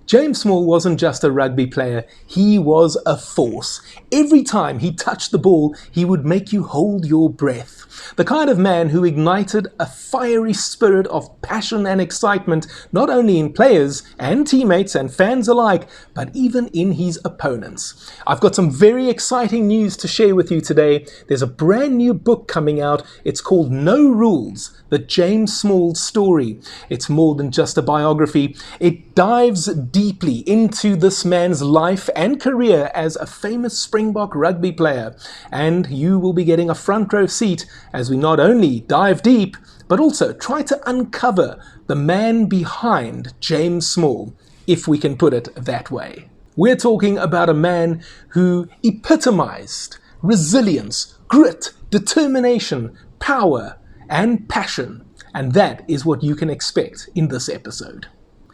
James Small wasn't just a rugby player, he was a force. Every time he touched the ball, he would make you hold your breath. The kind of man who ignited a fiery spirit of passion and excitement, not only in players and teammates and fans alike, but even in his opponents. I've got some very exciting news to share with you today. There's a brand new book coming out. It's called No Rules, The James Small Story. It's more than just a biography. It dives deeply into this man's life and career as a famous Springbok rugby player. And you will be getting a front row seat as we not only dive deep, but also try to uncover the man behind James Small, if we can put it that way. We're talking about a man who epitomized resilience, grit, determination, power, and passion. And that is what you can expect in this episode.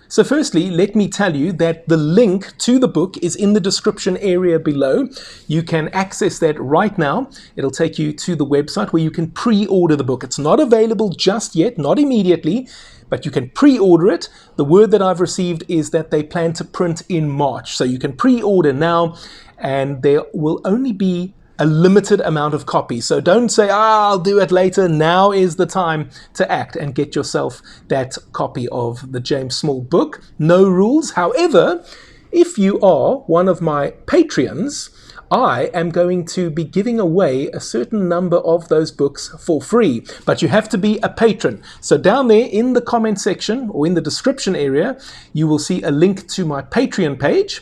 So firstly, let me tell you that the link to the book is in the description area below. You can access that right now. It'll take you to the website where you can pre-order the book. It's not available just yet, not immediately, but you can pre-order it. The word that I've received is that they plan to print in March. So you can pre-order now, and there will only be a limited amount of copies. So don't say, I'll do it later. Now is the time to act and get yourself that copy of the James Small book, No Rules. However, if you are one of my Patreons, I am going to be giving away a certain number of those books for free, but you have to be a patron. So down there in the comment section or in the description area, you will see a link to my Patreon page.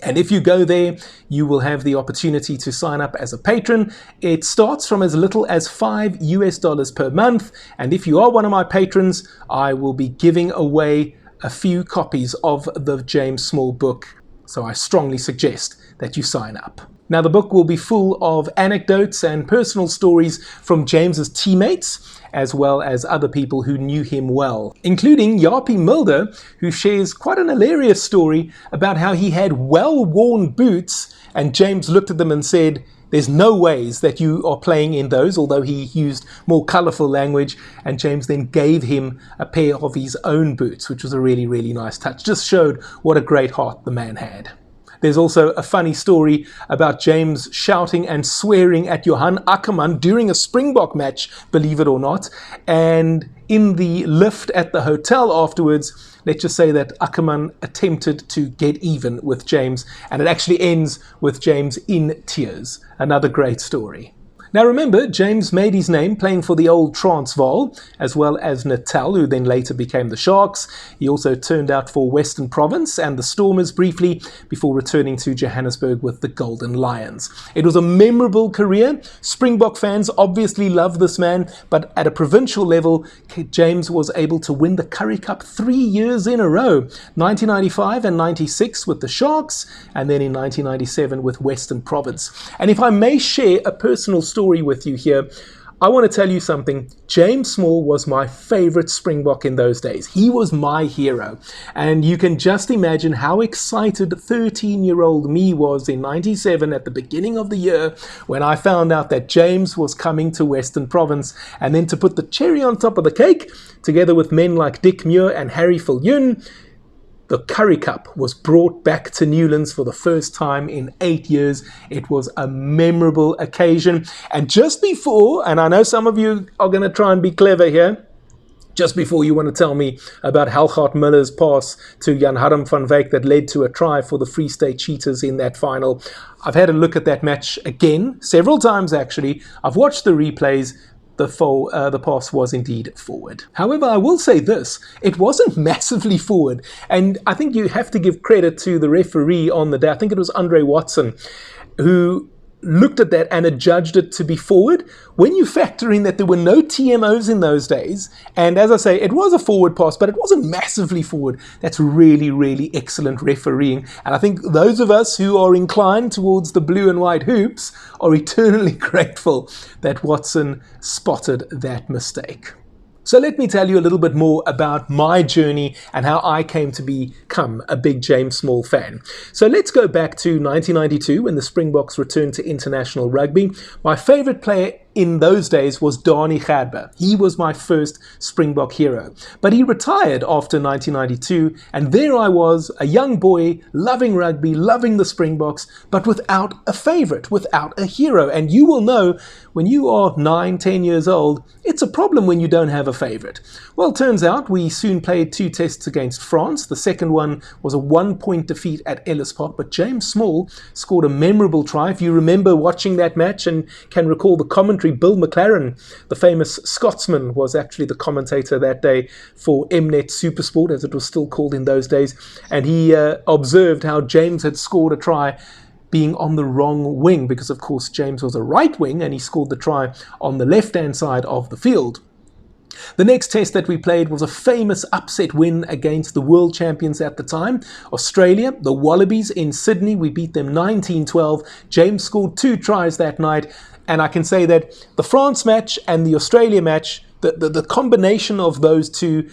And if you go there, you will have the opportunity to sign up as a patron. It starts from as little as $5 per month. And if you are one of my patrons, I will be giving away a few copies of the James Small book. So I strongly suggest that you sign up. Now, the book will be full of anecdotes and personal stories from James's teammates, as well as other people who knew him well, including Japie Mulder, who shares quite an hilarious story about how he had well-worn boots, and James looked at them and said, "There's no ways that you are playing in those," although he used more colourful language, and James then gave him a pair of his own boots, which was a really, really nice touch. Just showed what a great heart the man had. There's also a funny story about James shouting and swearing at Johan Ackerman during a Springbok match, believe it or not. And in the lift at the hotel afterwards, let's just say that Ackerman attempted to get even with James, and it actually ends with James in tears. Another great story. Now remember, James made his name playing for the old Transvaal, as well as Natal, who then later became the Sharks. He also turned out for Western Province and the Stormers briefly, before returning to Johannesburg with the Golden Lions. It was a memorable career. Springbok fans obviously love this man, but at a provincial level, James was able to win the Currie Cup 3 years in a row, 1995 and 96 with the Sharks, and then in 1997 with Western Province. And if I may share a personal story with you here, I want to tell you something. James Small was my favorite Springbok in those days. He was my hero. And you can just imagine how excited 13-year-old me was in 97 at the beginning of the year when I found out that James was coming to Western Province. And then to put the cherry on top of the cake, together with men like Dick Muir and Harry Viljoen, the Currie Cup was brought back to Newlands for the first time in 8 years. It was a memorable occasion. And just before, and I know some of you are going to try and be clever here, just before you want to tell me about Helgard Miller's pass to Jan Harm van Wyk that led to a try for the Free State Cheetahs in that final, I've had a look at that match again, several times actually. I've watched the replays. The pass was indeed forward. However, I will say this, it wasn't massively forward, and I think you have to give credit to the referee on the day. I think it was Andre Watson, who looked at that and adjudged it to be forward. When you factor in that there were no TMOs in those days, and as I say, it was a forward pass, but it wasn't massively forward, that's really, really excellent refereeing. And I think those of us who are inclined towards the blue and white hoops are eternally grateful that Watson spotted that mistake. So let me tell you a little bit more about my journey and how I came to become a big James Small fan. So let's go back to 1992 when the Springboks returned to international rugby. My favourite player in those days was Dani Gerber. He was my first Springbok hero. But he retired after 1992, and there I was, a young boy, loving rugby, loving the Springboks, but without a favourite, without a hero. And you will know, when you are 9, 10 years old, it's a problem when you don't have a favourite. Well, turns out we soon played 2 tests against France. The second one was a 1-point defeat at Ellis Park, but James Small scored a memorable try. If you remember watching that match and can recall the commentary, Bill McLaren, the famous Scotsman, was actually the commentator that day for Mnet Supersport, as it was still called in those days, and he observed how James had scored a try being on the wrong wing, because of course James was a right wing and he scored the try on the left-hand side of the field. The next test that we played was a famous upset win against the world champions at the time, Australia, the Wallabies in Sydney. We beat them 19-12. James scored 2 tries that night, and I can say that the France match and the Australia match, the combination of those two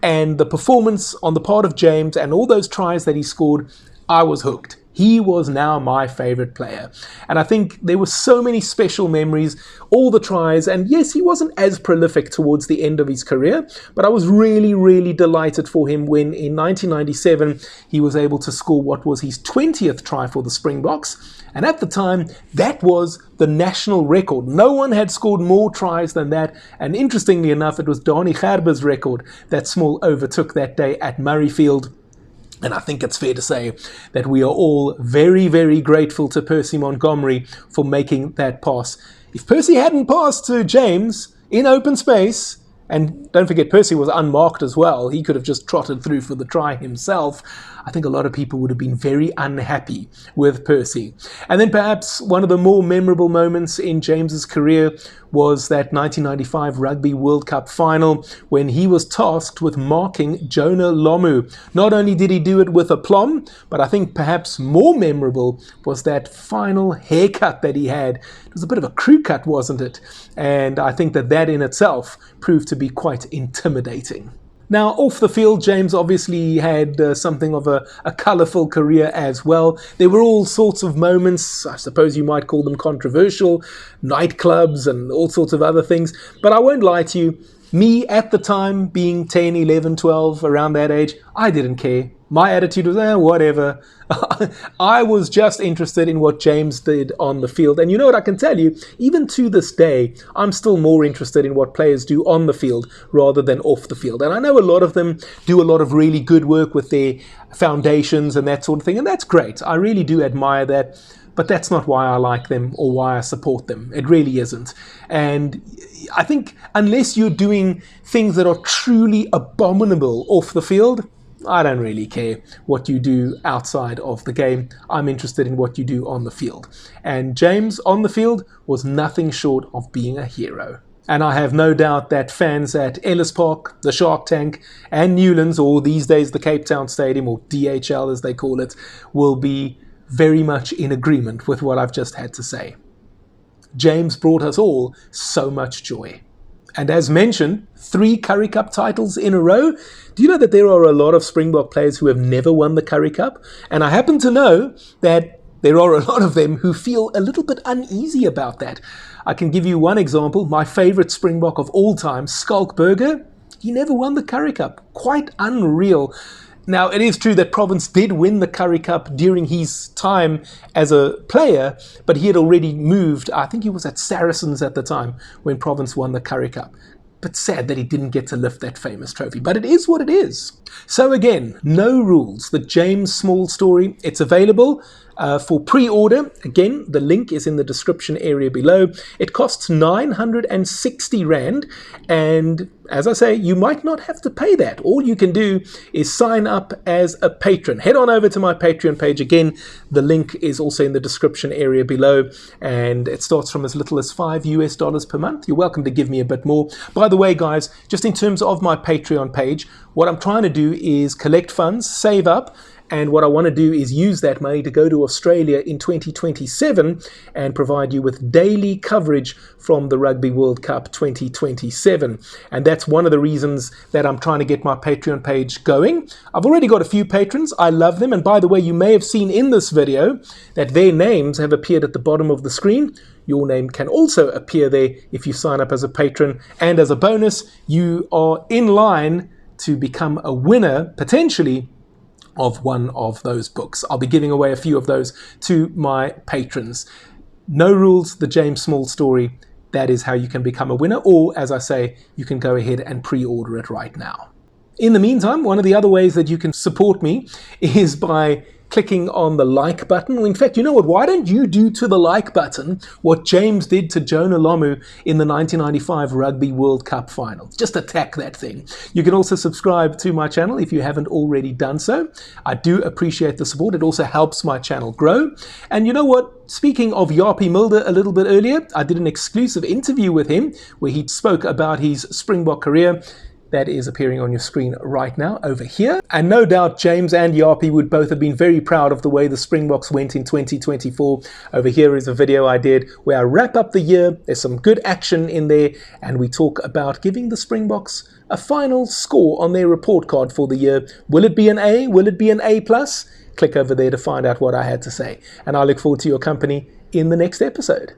and the performance on the part of James and all those tries that he scored, I was hooked. He was now my favourite player. And I think there were so many special memories, all the tries, and yes, he wasn't as prolific towards the end of his career, but I was really, really delighted for him when in 1997 he was able to score what was his 20th try for the Springboks. And at the time, that was the national record. No one had scored more tries than that. And interestingly enough, it was Dani Gerber's record that Small overtook that day at Murrayfield. And I think it's fair to say that we are all very, very grateful to Percy Montgomery for making that pass. If Percy hadn't passed to James in open space, and don't forget Percy was unmarked as well, he could have just trotted through for the try himself, I think a lot of people would have been very unhappy with Percy. And then perhaps one of the more memorable moments in James's career was that 1995 Rugby World Cup final when he was tasked with marking Jonah Lomu. Not only did he do it with aplomb, but I think perhaps more memorable was that final haircut that he had. It was a bit of a crew cut, wasn't it? And I think that in itself proved to be quite intimidating. Now, off the field, James obviously had something of a colourful career as well. There were all sorts of moments, I suppose you might call them controversial, nightclubs and all sorts of other things. But I won't lie to you, me at the time, being 10, 11, 12, around that age, I didn't care. My attitude was, whatever. I was just interested in what James did on the field. And you know what, I can tell you, even to this day, I'm still more interested in what players do on the field rather than off the field. And I know a lot of them do a lot of really good work with their foundations and that sort of thing. And that's great. I really do admire that. But that's not why I like them or why I support them. It really isn't. And I think unless you're doing things that are truly abominable off the field, I don't really care what you do outside of the game. I'm interested in what you do on the field. And James on the field was nothing short of being a hero. And I have no doubt that fans at Ellis Park, the Shark Tank, and Newlands, or these days the Cape Town Stadium, or DHL as they call it, will be very much in agreement with what I've just had to say. James brought us all so much joy. And as mentioned, 3 Currie Cup titles in a row. Do you know that there are a lot of Springbok players who have never won the Currie Cup? And I happen to know that there are a lot of them who feel a little bit uneasy about that. I can give you one example. My favourite Springbok of all time, Skalk Burger, he never won the Currie Cup. Quite unreal. Now, it is true that Province did win the Currie Cup during his time as a player, but he had already moved. I think he was at Saracens at the time when Province won the Currie Cup. But sad that he didn't get to lift that famous trophy. But it is what it is. So again, no rules. The James Small story, it's available for pre-order. Again, the link is in the description area below. It costs 960 Rand. And as I say, you might not have to pay that. All you can do is sign up as a patron. Head on over to my Patreon page. Again, the link is also in the description area below. And it starts from as little as $5 per month. You're welcome to give me a bit more. By the way, guys, just in terms of my Patreon page, what I'm trying to do is collect funds, save up, And what I want to do is use that money to go to Australia in 2027 and provide you with daily coverage from the Rugby World Cup 2027. And that's one of the reasons that I'm trying to get my Patreon page going. I've already got a few patrons. I love them. And by the way, you may have seen in this video that their names have appeared at the bottom of the screen. Your name can also appear there if you sign up as a patron. And as a bonus, you are in line to become a winner, potentially, of one of those books. I'll be giving away a few of those to my patrons. No rules, the James Small story. That is how you can become a winner, or as I say, you can go ahead and pre-order it right now. In the meantime, one of the other ways that you can support me is by clicking on the like button. In fact, you know what? Why don't you do to the like button what James did to Jonah Lomu in the 1995 Rugby World Cup final? Just attack that thing. You can also subscribe to my channel if you haven't already done so. I do appreciate the support. It also helps my channel grow. And you know what? Speaking of Japie Mulder a little bit earlier, I did an exclusive interview with him where he spoke about his Springbok career. That is appearing on your screen right now over here. And no doubt James and Japie would both have been very proud of the way the Springboks went in 2024. Over here is a video I did where I wrap up the year. There's some good action in there. And we talk about giving the Springboks a final score on their report card for the year. Will it be an A? Will it be an A+? Click over there to find out what I had to say. And I look forward to your company in the next episode.